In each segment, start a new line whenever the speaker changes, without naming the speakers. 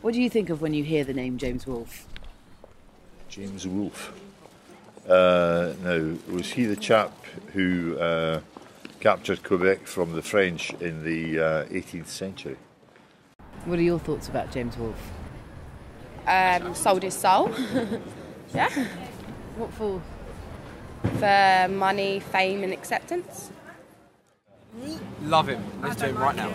What do you think of when you hear the name James Wolff?
James Wolff. Now, was he the chap who captured Quebec from the French in the 18th century?
What are your thoughts about James Wolff?
Sold his soul. Yeah.
What for?
For money, fame and acceptance.
Love him. Let's do him right now.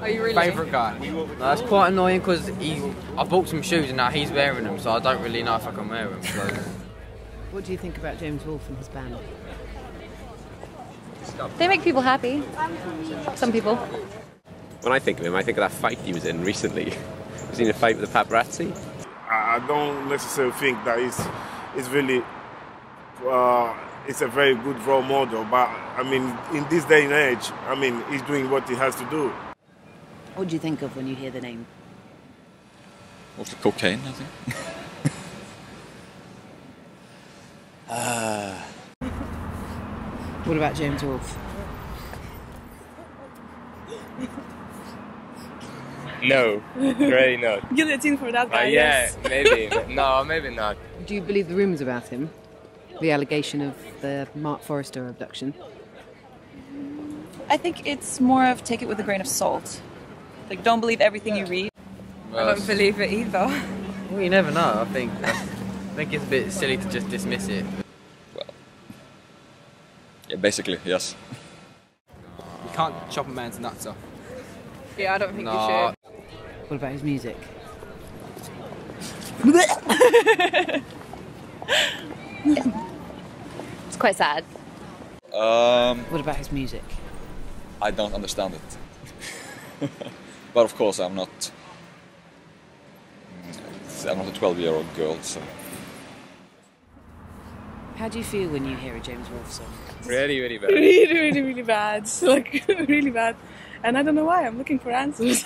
Are you really?
Favourite guy. That's quite annoying because I bought some shoes and now he's wearing them, so I don't really know if I can wear them. So.
What do you think about James Wolff and his band?
They make people happy. Some people.
When I think of him, I think of that fight he was in recently. Was he in a fight with the paparazzi?
I don't necessarily think that it's really it's a very good role model, but I mean, in this day and age, I mean, he's doing what he has to do.
What do you think of when you hear the name?
Mostly cocaine, I think.
What about James Wolff?
No, really not.
Guillotine for that guy.
Yeah, maybe. No, maybe not.
Do you believe the rumours about him? The allegation of the Mark Forrester abduction?
I think it's more of take it with a grain of salt. Like, don't believe everything you read.
I don't believe it either.
Well, you never know. I think it's a bit silly to just dismiss it.
Well, yeah, basically, yes.
You can't chop a man's nuts off.
Yeah, I don't think you should.
What about his music?
It's quite sad.
What about his music?
I don't understand it. But of course, I'm not a 12-year-old girl, so.
How do you feel when you hear a James Wolff song?
Really, really bad.
Really bad. Like, really bad. And I don't know why. I'm looking for answers.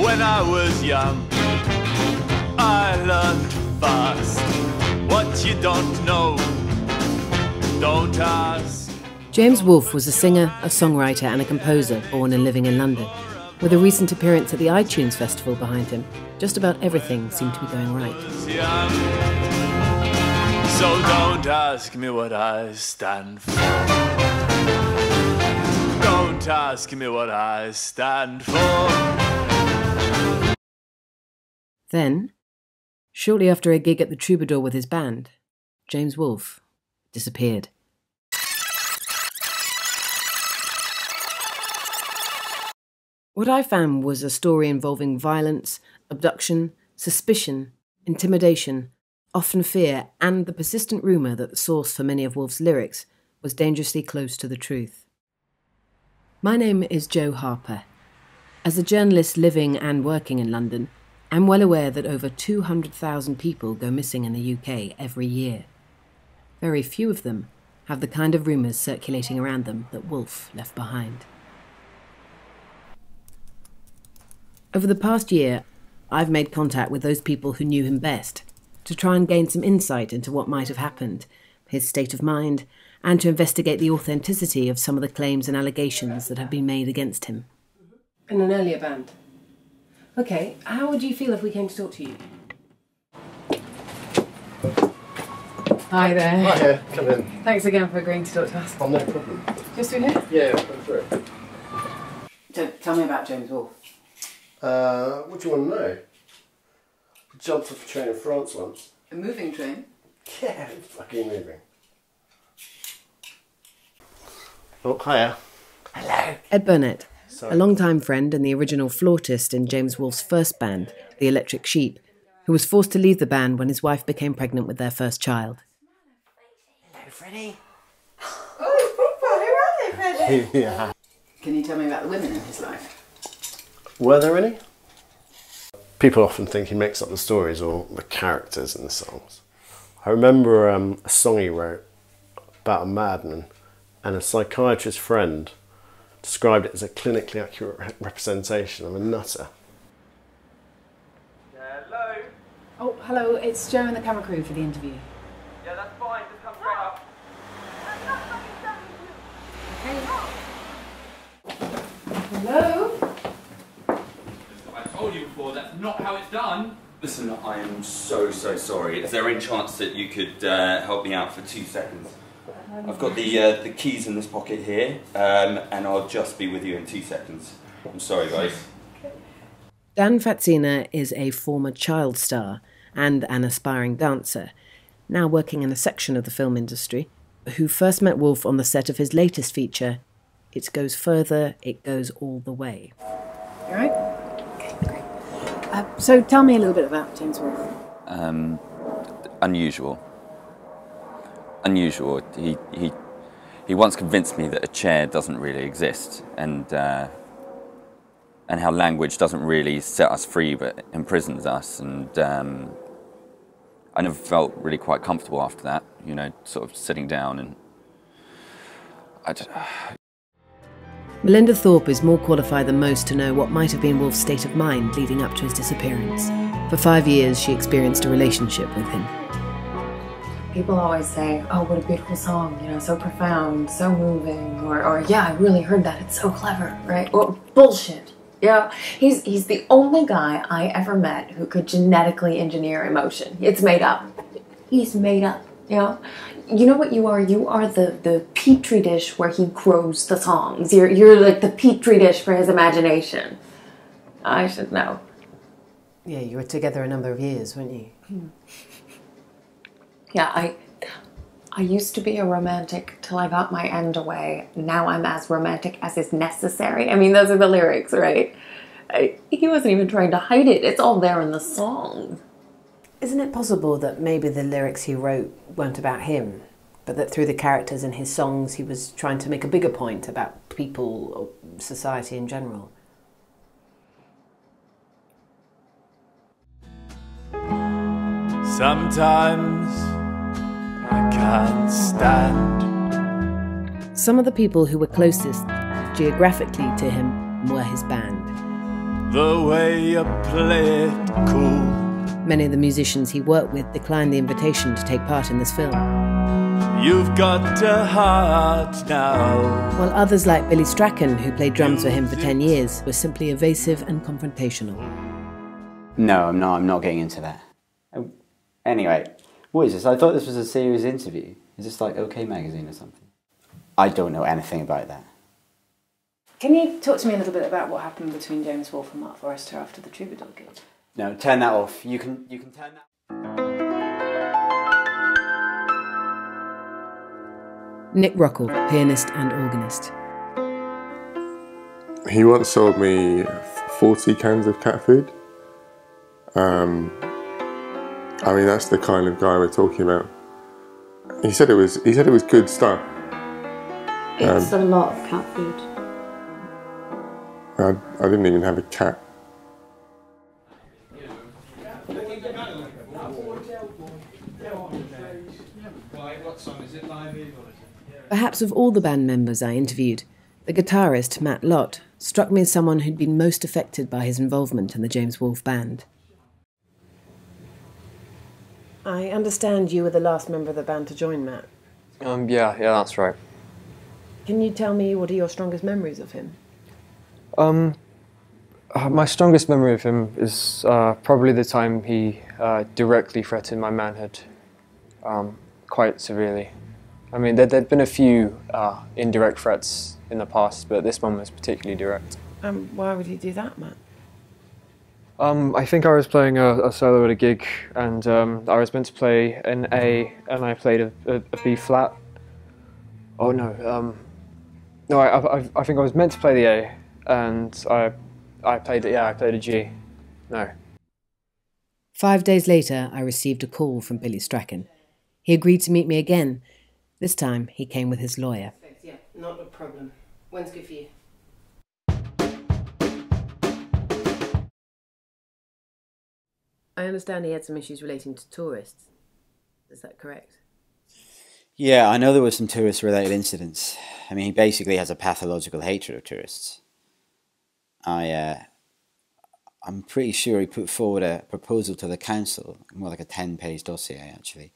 When I was young, I learned fast. What you don't know, don't ask.
James Wolff was a singer, a songwriter and a composer born and living in London. With a recent appearance at the iTunes Festival behind him, just about everything seemed to be going right.
So don't ask me what I stand for. Don't ask me what I stand for.
Then, shortly after a gig at the Troubadour with his band, James Wolff disappeared. What I found was a story involving violence, abduction, suspicion, intimidation, often fear, and the persistent rumour that the source for many of Wolff's lyrics was dangerously close to the truth. My name is Jo Harper. As a journalist living and working in London, I'm well aware that over 200,000 people go missing in the UK every year. Very few of them have the kind of rumours circulating around them that Wolff left behind. Over the past year, I've made contact with those people who knew him best to try and gain some insight into what might have happened, his state of mind, and to investigate the authenticity of some of the claims and allegations that have been made against him. In an earlier band. Okay, how would you feel if we came to talk to you? Hi there.
Hi here, come in.
Thanks again for agreeing to talk to us.
Oh, no problem.
Just through here?
Yeah, come through.
So, tell me about James Wolff.
What do you want to know? I jumped off a train in France once.
A moving train?
Yeah, fucking moving. Oh, hiya.
Hello. Ed Burnett, a long-time friend and the original flautist in James Wolff's first band, The Electric Sheep, who was forced to leave the band when his wife became pregnant with their first child.
Hello, Freddie.
Oh, Papa, who are they, Freddie?
Yeah.
Can you tell me about the women in his life?
Were there any? People often think he makes up the stories or the characters in the songs. I remember a song he wrote about a madman, and a psychiatrist friend described it as a clinically accurate representation of a nutter.
Oh, hello, it's Jo and the camera crew for the interview.
Yeah, that's fine. Just come straight up.
Hello?
I told you before, that's not how it's done.
Listen, I am so sorry. Is there any chance that you could help me out for 2 seconds? I've got the keys in this pocket here, and I'll just be with you in 2 seconds. I'm sorry, guys.
Dan Fatzina is a former child star and an aspiring dancer, now working in a section of the film industry, who first met Wolff on the set of his latest feature, It Goes Further, It Goes All the Way.
You alright? Okay, great. So tell me a little bit about James Wolff.
Unusual. He once convinced me that a chair doesn't really exist, and how language doesn't really set us free but imprisons us, and I never felt really quite comfortable after that, you know, sort of sitting down and
Melinda Thorpe is more qualified than most to know what might have been Wolff's state of mind leading up to his disappearance. For 5 years, she experienced a relationship with him.
People always say, oh, what a beautiful song, you know, so profound, so moving, or yeah, I really heard that, it's so clever, right? Or bullshit. Yeah, he's the only guy I ever met who could genetically engineer emotion. It's made up. He's made up, you know? You know what you are? You are the petri dish where he grows the songs. You're like the petri dish for his imagination. I should know.
Yeah, you were together a number of years, weren't you?
Yeah, I used to be a romantic till I got my end away. Now I'm as romantic as is necessary. I mean, those are the lyrics, right? He wasn't even trying to hide it. It's all there in the song.
Isn't it possible that maybe the lyrics he wrote weren't about him, but that through the characters in his songs he was trying to make a bigger point about people or society in general?
Sometimes I can't stand.
Some of the people who were closest geographically to him were his band.
The way you play it cool.
Many of the musicians he worked with declined the invitation to take part in this film.
You've got a heart now.
While others like Billy Strachan, who played drums for him for 10 years, were simply evasive and confrontational.
No, I'm not getting into that. Anyway, what is this? I thought this was a serious interview. Is this like OK Magazine or something? I don't know anything about that.
Can you talk to me a little bit about what happened between James Wolff and Mark Forrester after the Troubadour gig?
No, turn that off. You can turn that.
Nick Rockwell, pianist and organist.
He once sold me 40 cans of cat food. I mean, that's the kind of guy we're talking about. He said it was good stuff.
It's a lot of cat food.
I didn't even have a cat.
Perhaps of all the band members I interviewed, the guitarist, Matt Lott, struck me as someone who'd been most affected by his involvement in the James Wolff band. I understand you were the last member of the band to join, Matt.
Yeah, that's right.
Can you tell me what are your strongest memories of him?
My strongest memory of him is probably the time he directly threatened my manhood quite severely. I mean, there'd been a few indirect threats in the past, but this one was particularly direct.
Why would he do that, Matt?
I think I was playing a solo at a gig, and I was meant to play an A, and I played a B flat. Oh no, no, I think I was meant to play the A, and I played a G. No.
5 days later, I received a call from Billy Strachan. He agreed to meet me again. This time, he came with his lawyer.
Yeah, not a problem. When's good for you?
I understand he had some issues relating to tourists. Is that correct?
Yeah, I know there were some tourist-related incidents. I mean, he basically has a pathological hatred of tourists. I I'm pretty sure he put forward a proposal to the council, more like a 10-page dossier actually,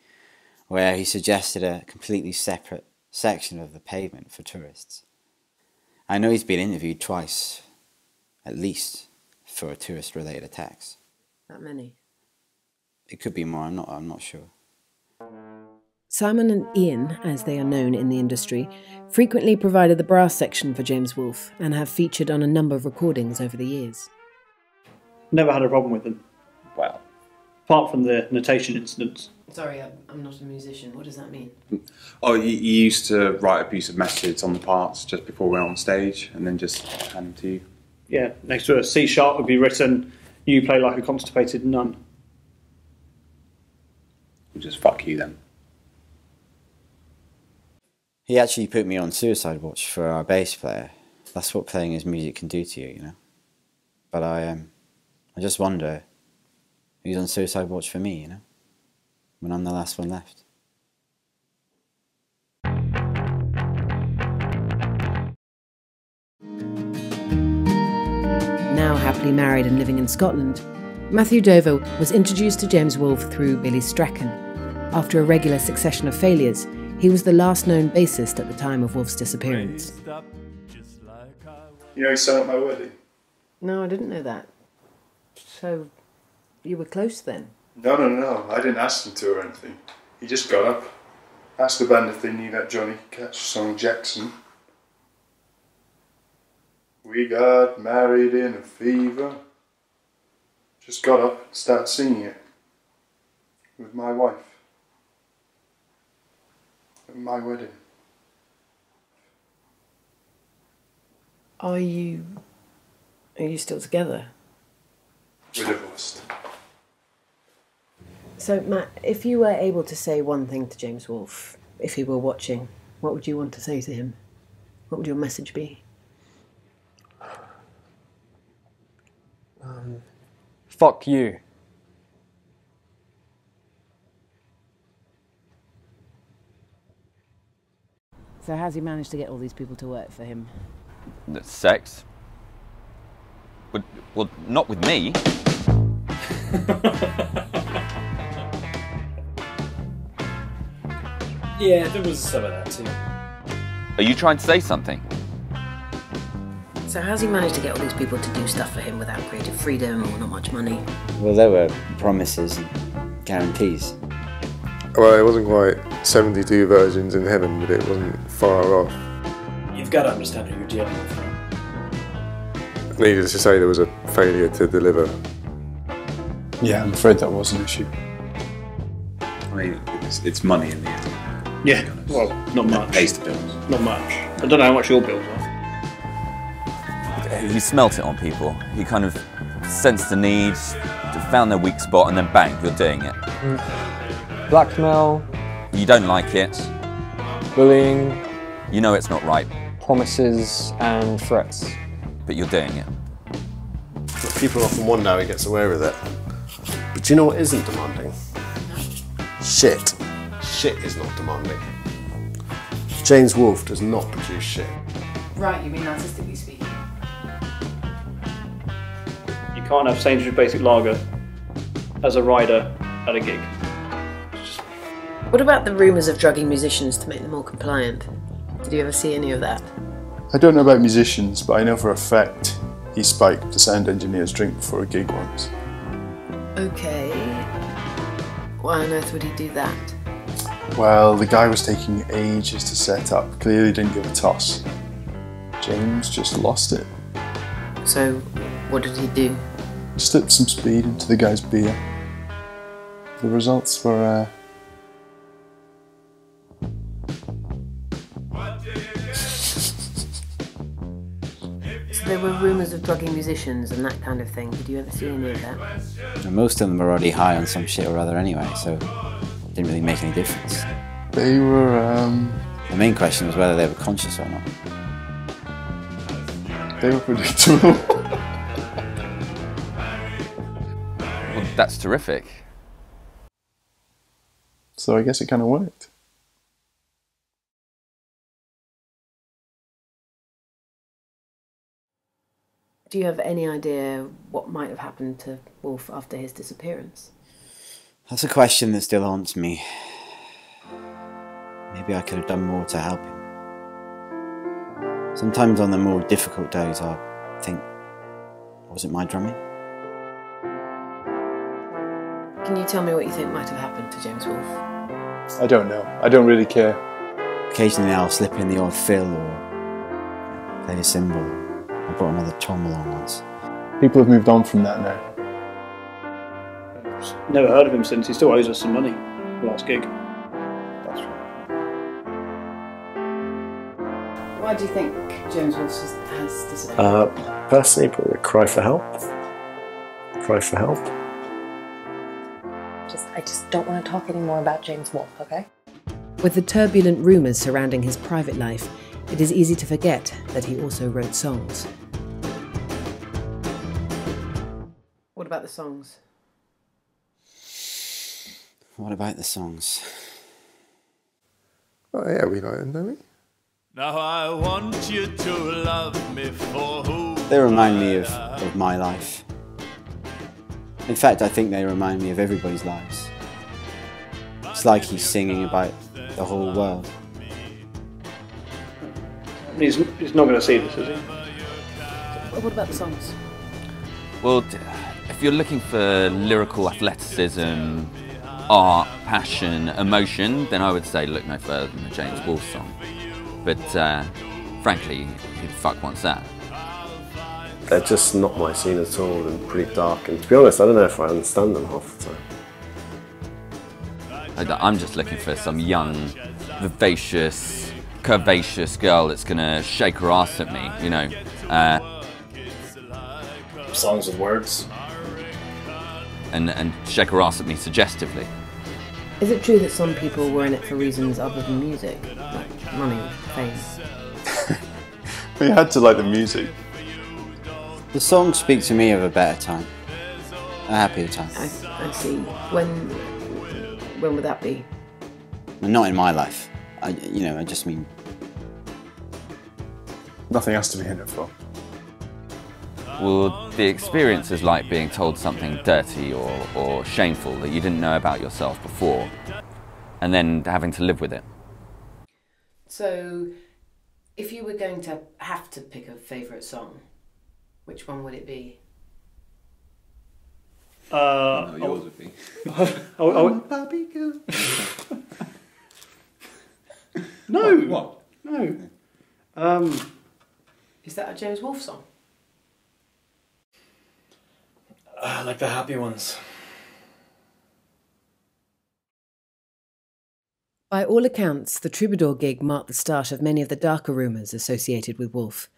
where he suggested a completely separate section of the pavement for tourists. I know he's been interviewed twice, at least, for tourist-related attacks.
That many?
It could be more, I'm not sure.
Simon and Ian, as they are known in the industry, frequently provided the brass section for James Wolff and have featured on a number of recordings over the years.
Never had a problem with them. Well, apart from the notation incidents.
Sorry, I'm not a musician. What does that mean?
Oh, you used to write a piece of messages on the parts just before we went on stage and then just hand them to you.
Yeah, next to a C sharp would be written, "You play like a constipated nun."
We'll just fuck you then.
He actually put me on suicide watch for our bass player. That's what playing his music can do to you, you know. But I just wonder who's on suicide watch for me, you know, when I'm the last one left.
Now happily married and living in Scotland, Matthew Dover was introduced to James Wolff through Billy Strachan. After a regular succession of failures, he was the last known bassist at the time of Wolff's disappearance.
You know he sang at my wedding?
No, I didn't know that. So, you were close then?
No. I didn't ask him to or anything. He just got up, asked the band if they knew that Johnny Cash song Jackson. We got married in a fever. Just got up and started singing it with my wife at my wedding.
Are you still together?
We're divorced.
So, Matt, if you were able to say one thing to James Wolff, if he were watching, what would you want to say to him? What would your message be?
Fuck you.
So how's he managed to get all these people to work for him?
Sex? Well, not with me.
Yeah, there was some of that too.
Are you trying to say something?
So how's he managed to get all these people to do stuff for him without creative freedom or not much money?
Well, there were promises and guarantees.
Well, it wasn't quite 72 virgins in heaven, but it wasn't far off.
You've got to understand who you're dealing with.
Needless to say, there was a failure to deliver.
Yeah, I'm afraid that was an issue.
I mean, it's money in the end.
Yeah, well, not much.
Pays the bills.
Not much. I don't know how much your bills are.
He smelt it on people. He kind of sensed the need, found their weak spot, and then bang, you're doing it.
Blackmail.
You don't like it.
Bullying.
You know it's not right.
Promises and threats.
But you're doing it.
People often wonder how he gets away with it. But do you know what isn't demanding? Shit. Shit is not demanding. James Wolff does not produce shit.
Right, you mean artistically speaking?
You can't have Sainsbury's Basic Lager as a rider at a gig.
What about the rumours of drugging musicians to make them more compliant? Did you ever see any of that?
I don't know about musicians, but I know for a fact he spiked the sound engineer's drink before a gig once.
Okay. Why on earth would he do that?
Well, the guy was taking ages to set up, clearly didn't give a toss. James just lost it.
So, what did he do?
Slipped some speed into the guy's beer. The results were,
So there were rumours of drugging musicians and that kind of thing. Did you ever see any of that?
And most of them were already high on some shit or other anyway, so it didn't really make any difference.
They were,
The main question was whether they were conscious or not.
They were predictable.
Well, that's terrific.
So I guess it kind of worked.
Do you have any idea what might have happened to Wolff after his disappearance?
That's a question that still haunts me. Maybe I could have done more to help him. Sometimes on the more difficult days I think, was it my drumming?
Can you tell me what you think might have happened to James Wolff?
I don't know. I don't really care.
Occasionally I'll slip in the odd fill or play a cymbal. I brought another tom along once.
People have moved on from that now.
Never heard of him since. He still owes us some money. The last gig.
That's right.
Why do you think James Wolff has disappeared?
Personally, probably a cry for help. Cry for help.
I just don't want to talk anymore about James Wolff, okay?
With the turbulent rumours surrounding his private life, it is easy to forget that he also wrote songs. What about the songs?
What about the songs?
Oh yeah, we like them, don't we?
Now I want you to love me for who
They remind me of my life. In fact, I think they remind me of everybody's lives. It's like he's singing about the whole world.
He's not going to see this, is he?
What about the songs?
Well, if you're looking for lyrical athleticism, art, passion, emotion, then I would say look no further than the James Wolff song. But frankly, who the fuck wants that?
They're just not my scene at all and pretty dark. And to be honest, I don't know if I understand them half the time.
I'm just looking for some young, vivacious, curvaceous girl that's gonna shake her ass at me, you know.
Songs with words.
And shake her ass at me suggestively.
Is it true that some people were in it for reasons other than music? Like money, fame?
We had to like the music.
The songs speak to me of a better time. A happier time.
I see. When would that be?
Not in my life. I just mean...
Nothing has to be in it for.
Well, the experience is like being told something dirty or shameful that you didn't know about yourself before, and then having to live with it.
So, if you were going to have to pick a favourite song, which one would it be?
Yours would be.
Barbie girl. No.
What?
No.
Is that a James Wolff song?
I like the happy ones.
By all accounts, the Troubadour gig marked the start of many of the darker rumours associated with Wolff.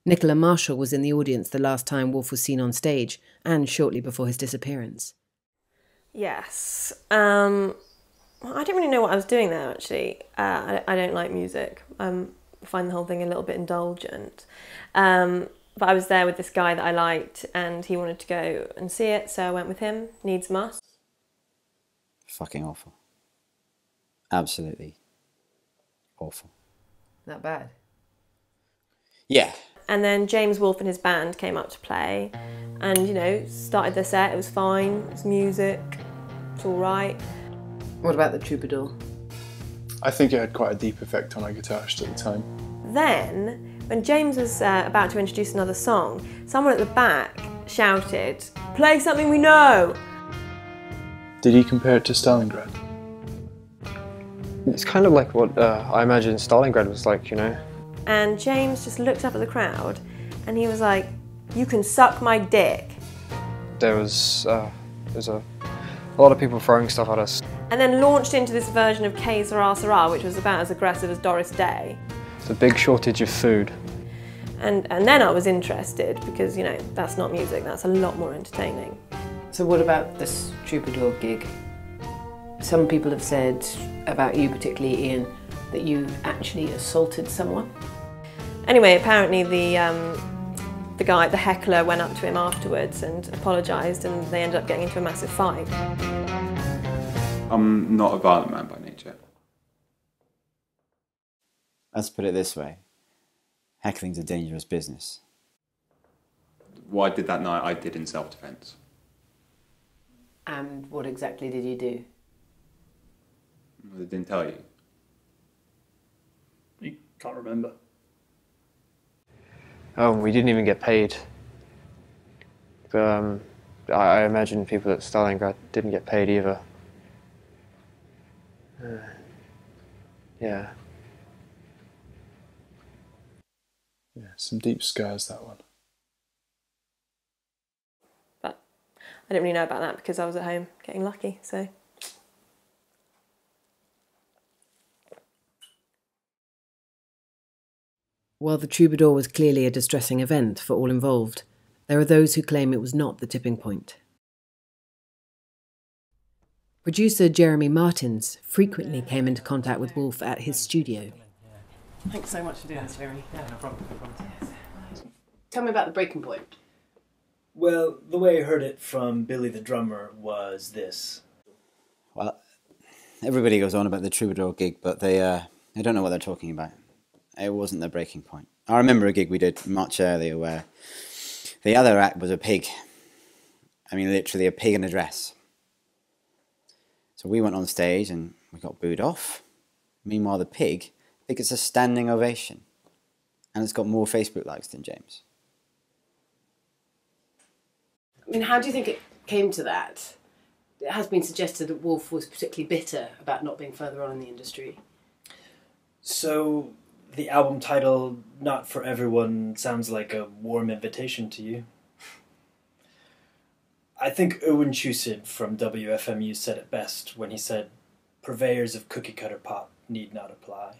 Nicola Marshall was in the audience the last time Wolff was seen on stage, and shortly before his disappearance.
Yes. I don't really know what I was doing there, actually. I don't like music. I find the whole thing a little bit indulgent. But I was there with this guy that I liked, and he wanted to go and see it, so I went with him. Needs must.
Fucking awful. Absolutely awful.
That bad?
Yeah.
And then James Wolff and his band came up to play, and, started their set. It was fine. It was music. It's all right.
What about the Troubadour?
I think it had quite a deep effect on our guitarist at the time.
Then, when James was about to introduce another song, someone at the back shouted, "Play something we know!"
Did he compare it to Stalingrad?
It's kind of like what I imagine Stalingrad was like, you know.
And James just looked up at the crowd and he was like, "You can suck my dick."
There was a lot of people throwing stuff at us.
And then launched into this version of K Sarah Sarah, which was about as aggressive as Doris Day.
It's a big shortage of food.
And then I was interested because, that's not music, that's a lot more entertaining.
So what about this Troubadour gig? Some people have said about you, particularly Ian, that you actually assaulted someone.
Anyway, apparently the heckler, went up to him afterwards and apologised, and they ended up getting into a massive fight.
I'm not a violent man by nature.
Let's put it this way. Heckling's a dangerous business.
what I did that night, I did in self-defence.
And what exactly did you do?
I didn't tell you.
You can't remember.
Oh, we didn't even get paid. I imagine people at Stalingrad didn't get paid either. Yeah.
Yeah, some deep scars, that one.
But I didn't really know about that because I was at home getting lucky, so.
While the Troubadour was clearly a distressing event for all involved, there are those who claim it was not the tipping point. Producer Jeremy Martins frequently came into contact with Wolff at his studio.
Thanks so much for doing this, Jeremy.
Yeah, no problem. No problem.
Tell me about the breaking point.
Well, the way I heard it from Billy the drummer was this.
Well, everybody goes on about the Troubadour gig, but they don't know what they're talking about. It wasn't their breaking point. I remember a gig we did much earlier where the other act was a pig. I mean, literally a pig in a dress. So we went on stage and we got booed off. Meanwhile, the pig gets a standing ovation. And it's got more Facebook likes than James.
I mean, how do you think it came to that? It has been suggested that Wolff was particularly bitter about not being further on in the industry.
So, the album title, Not For Everyone, sounds like a warm invitation to you. I think Owen Chusid from WFMU said it best when he said, "Purveyors of cookie-cutter pop need not apply."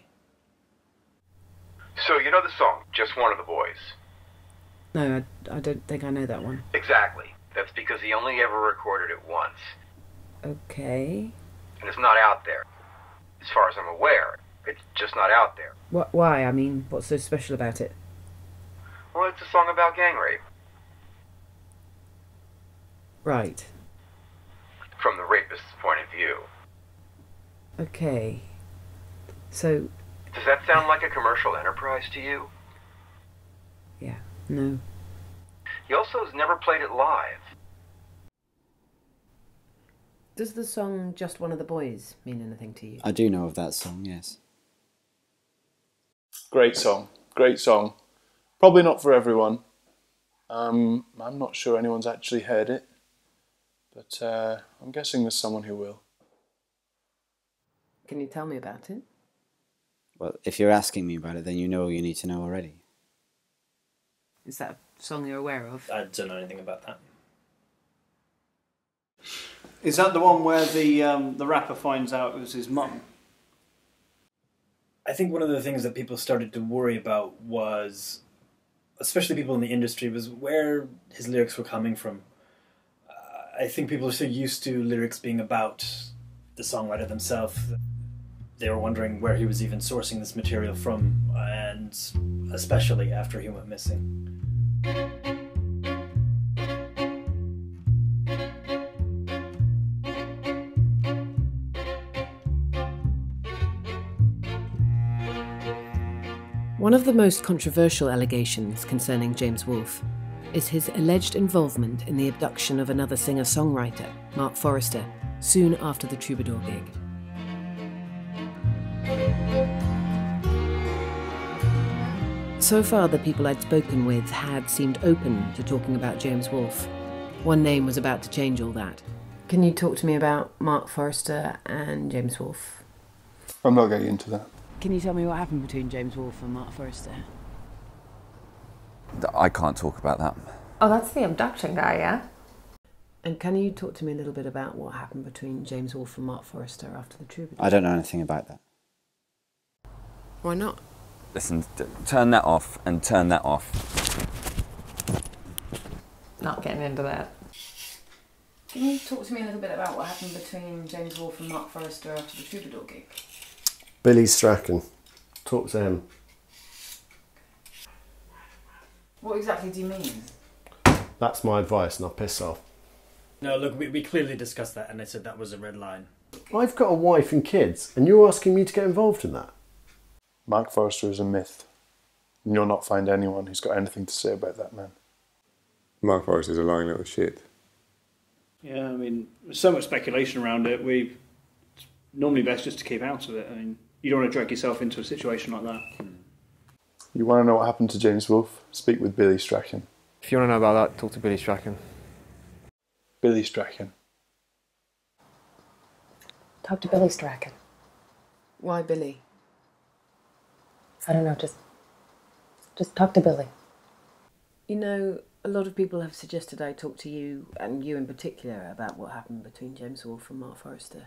So you know the song, Just One of the Boys?
No, I don't think I know that one.
Exactly. That's because he only ever recorded it once.
Okay.
And it's not out there. As far as I'm aware, it's just not out there.
Why? I mean, what's so special about it?
Well, it's a song about gang rape.
Right.
From the rapist's point of view.
Okay. So...
Does that sound like a commercial enterprise to you?
Yeah, no.
He also has never played it live.
Does the song Just One of the Boys mean anything to you?
I do know of that song, yes.
Great song. Great song. Probably not for everyone. I'm not sure anyone's actually heard it. But I'm guessing there's someone who will.
Can you tell me about it?
Well, if you're asking me about it, then you know you need to know already.
Is that a song you're aware of?
I don't know anything about that.
Is that the one where the rapper finds out it was his mum?
I think one of the things that people started to worry about was, especially people in the industry, was where his lyrics were coming from. I think people are so used to lyrics being about the songwriter themselves. They were wondering where he was even sourcing this material from, and especially after he went missing.
One of the most controversial allegations concerning James Wolff is his alleged involvement in the abduction of another singer-songwriter, Mark Forrester, soon after the Troubadour gig. So far, the people I'd spoken with had seemed open to talking about James Wolff. One name was about to change all that. Can you talk to me about Mark Forrester and James Wolff?
I'm not getting into that.
Can you tell me what happened between James Wolff and Mark Forrester?
I can't talk about that.
Oh, that's the abduction guy, yeah?
And can you talk to me a little bit about what happened between James Wolff and Mark Forrester after the Troubadour?
I don't know anything about that.
Why not?
Listen, turn that off and turn that off.
Not getting into that.
Can you talk to me a little bit about what happened between James Wolff and Mark Forrester after the Troubadour gig?
Billy Strachan. Talk to him.
What exactly do you mean?
That's my advice, now piss off.
No, look, we clearly discussed that, and I said that was a red line.
I've got a wife and kids, and you're asking me to get involved in that?
Mark Forrester is a myth. And you'll not find anyone who's got anything to say about that man.
Mark Forrest is a lying little shit.
Yeah, I mean, there's so much speculation around it. It's normally best just to keep out of it. I mean, you don't want to drag yourself into a situation like that.
You want to know what happened to James Wolff? Speak with Billy Strachan.
If you want to know about that, talk to Billy Strachan.
Billy Strachan.
Talk to Billy Strachan.
Why Billy?
I don't know, just talk to Billy.
You know, a lot of people have suggested I talk to you, and you in particular, about what happened between James Wolff and Mark Forrester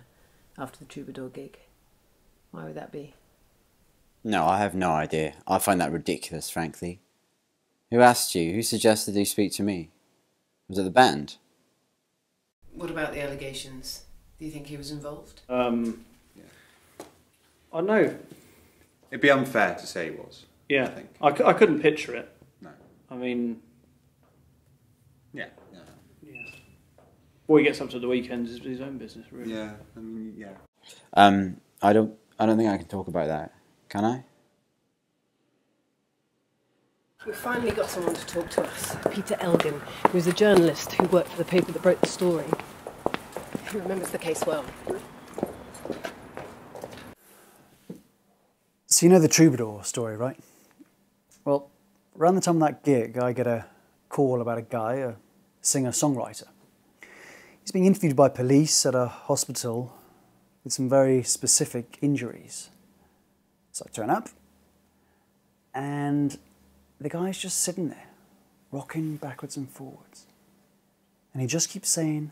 after the Troubadour gig. Why would that be?
No, I have no idea. I find that ridiculous, frankly. Who asked you? Who suggested you speak to me? Was it the band?
What about the allegations? Do you think he was involved?
I don't know.
It'd be unfair to say he was.
Yeah,
I think.
I couldn't picture it.
No.
I mean...
Yeah.
What he gets up to the weekends is his own business, really.
Yeah, I mean, yeah.
I don't think I can talk about that. Can I?
We finally got someone to talk to us. Peter Elgin, who's a journalist who worked for the paper that broke the story. He remembers the case well.
So you know the Troubadour story, right? Well, around the time of that gig, I get a call about a guy, a singer-songwriter. He's being interviewed by police at a hospital with some very specific injuries. So I turn up, and the guy's just sitting there, rocking backwards and forwards. And he just keeps saying,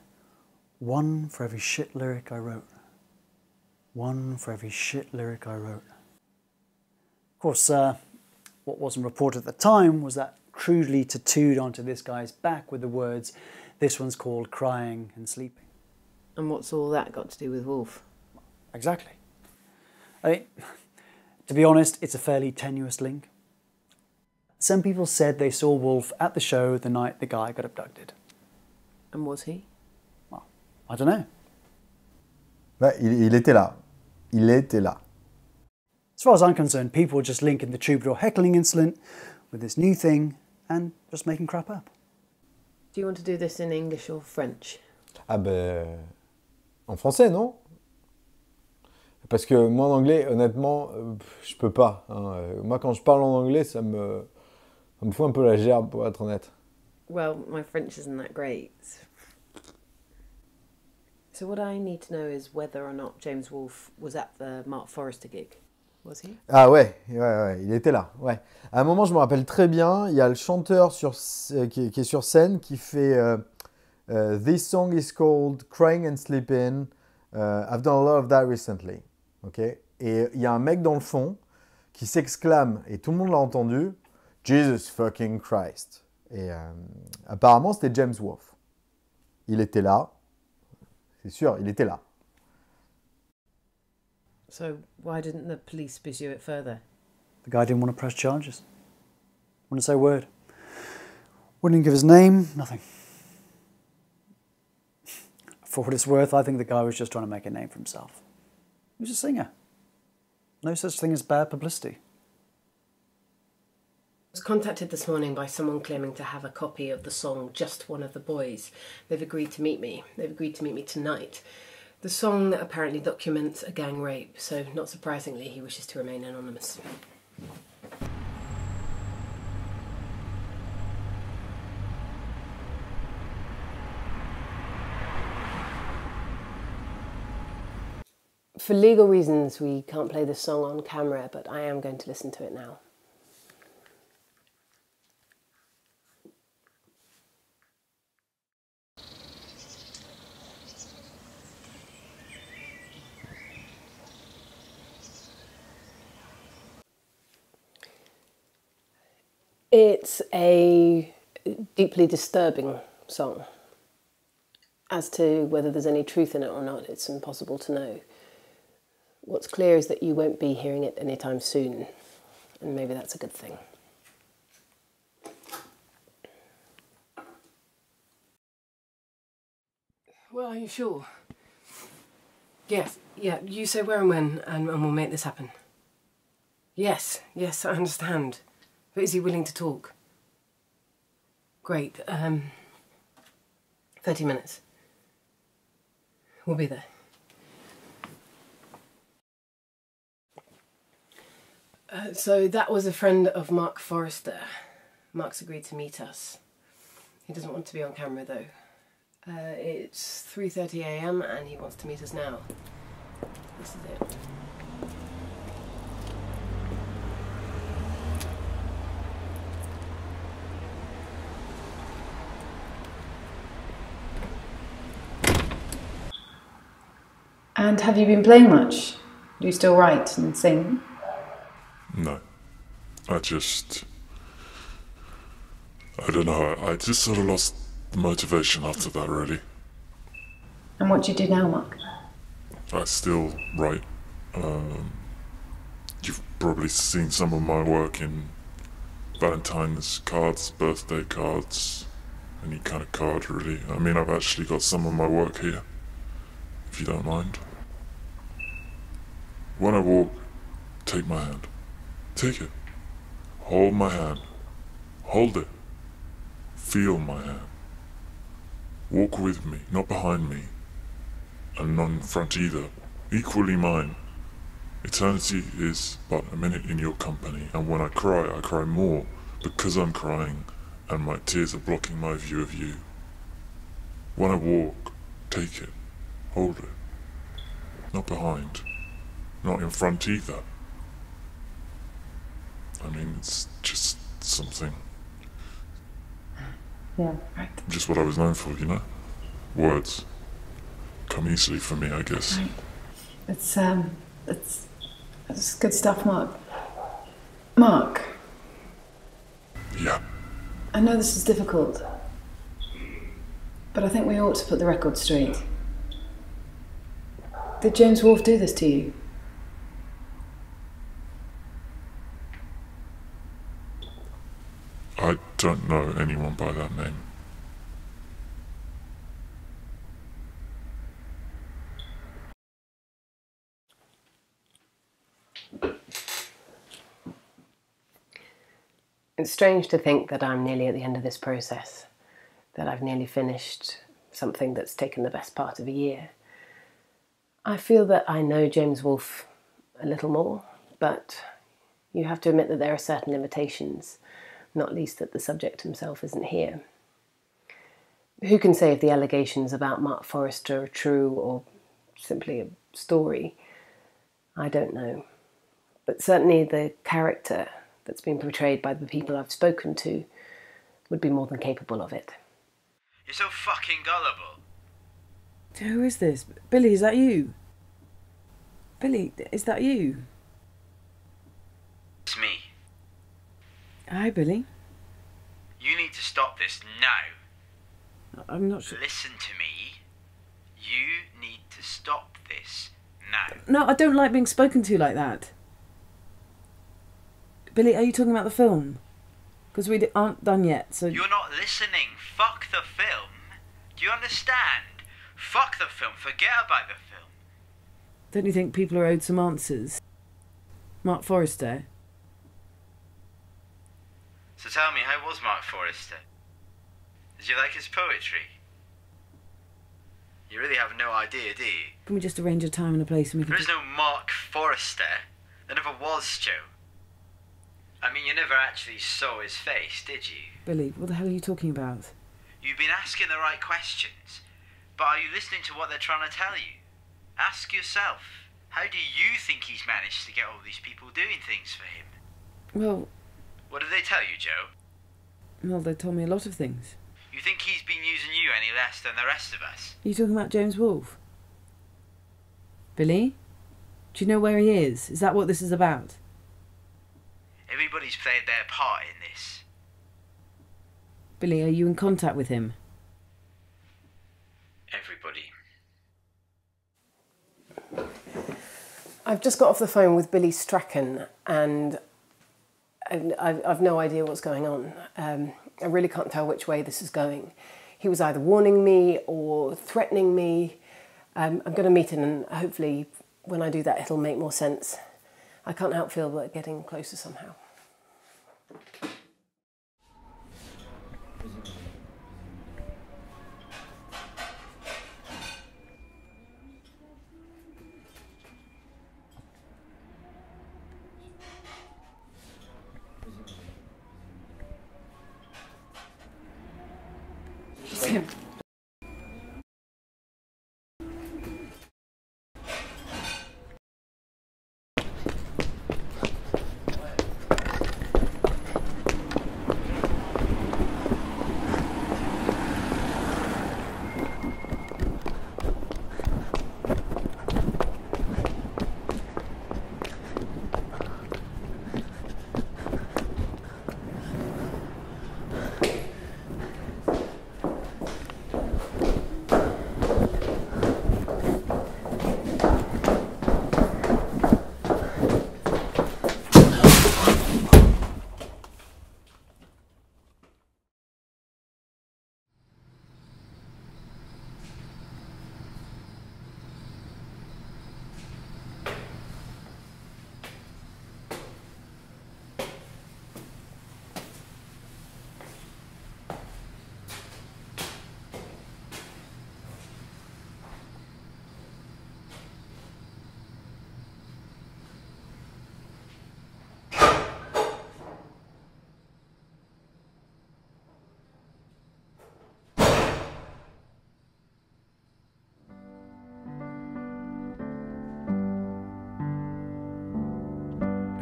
"One for every shit lyric I wrote. One for every shit lyric I wrote." Of course, what wasn't reported at the time was that crudely tattooed onto this guy's back with the words, "This one's called Crying and Sleeping."
And what's all that got to do with Wolff?
Exactly. I mean, to be honest, it's a fairly tenuous link. Some people said they saw Wolff at the show the night the guy got abducted.
And was he?
Well, I don't know.
Ouais, il était là. Il était là.
As far as I'm concerned, people were just linking the Troubadour heckling incident with this new thing and just making crap up.
Do you want to do this in English or French?
Ah ben... En français, non? Parce que moi, en anglais, honnêtement, je peux pas. Hein. Moi, quand je parle en anglais, ça me fout un peu la gerbe, pour être honnête.
Well, my French isn't that great. So what I need to know is whether or not James Wolff was at the Mark Forrester gig. Was he?
Ah ouais, il était là. Ouais. À un moment, je me rappelle très bien, il y a le chanteur qui est sur scène qui fait This song is called Crying and Sleeping. I've done a lot of that recently. Okay? Et il y a un mec dans le fond qui s'exclame, et tout le monde l'a entendu, Jesus fucking Christ. Et apparemment, c'était James Wolff. Il était là. C'est sûr, il était là.
So why didn't the police pursue it further?
The guy didn't want to press charges. Wouldn't say a word. Wouldn't give his name, nothing. For what it's worth, I think the guy was just trying to make a name for himself. He was a singer. No such thing as bad publicity.
I was contacted this morning by someone claiming to have a copy of the song Just One of the Boys. They've agreed to meet me. They've agreed to meet me tonight. The song apparently documents a gang rape, so not surprisingly he wishes to remain anonymous. For legal reasons we can't play this song on camera, but I am going to listen to it now. It's a deeply disturbing song. As to whether there's any truth in it or not, it's impossible to know. What's clear is that you won't be hearing it anytime soon, and maybe that's a good thing. Well, are you sure? Yes, yeah, you say where and when, and we'll make this happen. Yes, I understand. But is he willing to talk? Great. 30 minutes. We'll be there. So that was a friend of Mark Forrester. Mark's agreed to meet us. He doesn't want to be on camera though. It's 3:30 a.m. and he wants to meet us now. This is it.
And have you been playing much? Do you still write and sing?
No. I don't know, I just sort of lost the motivation after that, really.
And what do you do now, Mark?
I still write. You've probably seen some of my work in Valentine's cards, birthday cards, any kind of card, really. I mean, I've actually got some of my work here, if you don't mind. When I walk, take my hand. Take it. Hold my hand. Hold it. Feel my hand. Walk with me, not behind me, and not in front either. Equally mine. Eternity is but a minute in your company, and when I cry more, because I'm crying, and my tears are blocking my view of you. When I walk, take it. Hold it. Not behind. Not in front either. I mean, it's just something.
Yeah, right.
Just what I was known for, you know? Words. Come easily for me, I guess.
Right. It's good stuff, Mark. Mark.
Yeah.
I know this is difficult, but I think we ought to put the record straight. Did James Wolff do this to you?
I don't know anyone by that name.
It's strange to think that I'm nearly at the end of this process, that I've nearly finished something that's taken the best part of a year. I feel that I know James Wolff a little more, but you have to admit that there are certain limitations, not least that the subject himself isn't here. Who can say if the allegations about Mark Forrester are true or simply a story? I don't know. But certainly the character that's been portrayed by the people I've spoken to would be more than capable of it.
You're so fucking gullible.
Who is this? Billy, is that you? Billy, is that you?
It's me.
Hi, Billy.
You need to stop this now.
I'm not sure.
Listen to me. You need to stop this now.
No, I don't like being spoken to like that. Billy, are you talking about the film? Because we aren't done yet, so...
You're not listening. Fuck the film. Do you understand? Fuck the film. Forget about the film.
Don't you think people are owed some answers? Mark Forrester?
So tell me, how was Mark Forrester? Did you like his poetry? You really have no idea, do you?
Can we just arrange a time and a place and we can...
There is no Mark Forrester. There never was, Joe. I mean, you never actually saw his face, did you?
Billy, what the hell are you talking about?
You've been asking the right questions, but are you listening to what they're trying to tell you? Ask yourself, how do you think he's managed to get all these people doing things for him?
Well...
What did they tell you, Joe?
Well, they told me a lot of things.
You think he's been using you any less than the rest of us?
Are you talking about James Wolff? Billy? Do you know where he is? Is that what this is about?
Everybody's played their part in this.
Billy, are you in contact with him?
Everybody.
I've just got off the phone with Billy Strachan and I've no idea what's going on. I really can't tell which way this is going. He was either warning me or threatening me. I'm going to meet him and hopefully when I do that it'll make more sense. I can't help feel we're getting closer somehow.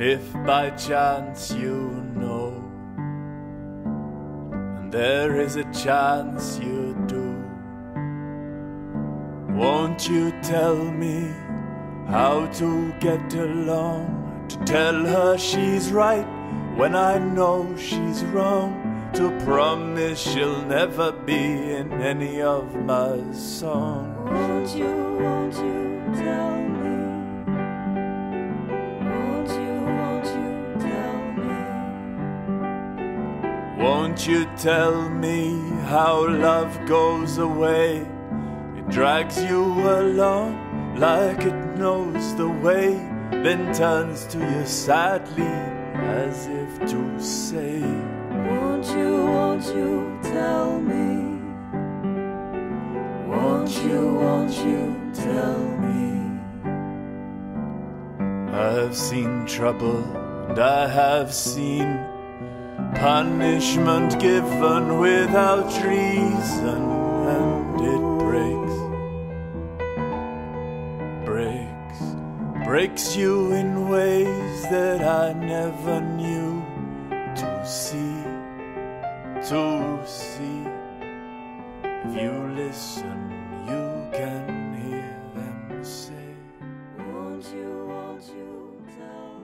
If by chance you know, and there is a chance you do, won't you tell me how to get along? To tell her she's right when I know she's wrong, to promise she'll never be in any of my songs. Won't you tell me? Won't you tell me how love goes away? It drags you along like it knows the way, then turns to you sadly as if to say, won't you tell me? Won't you tell me? I've seen trouble and I have seen punishment given without reason, and it breaks you in ways that I never knew to see. If you listen, you can hear them say, won't you tell me?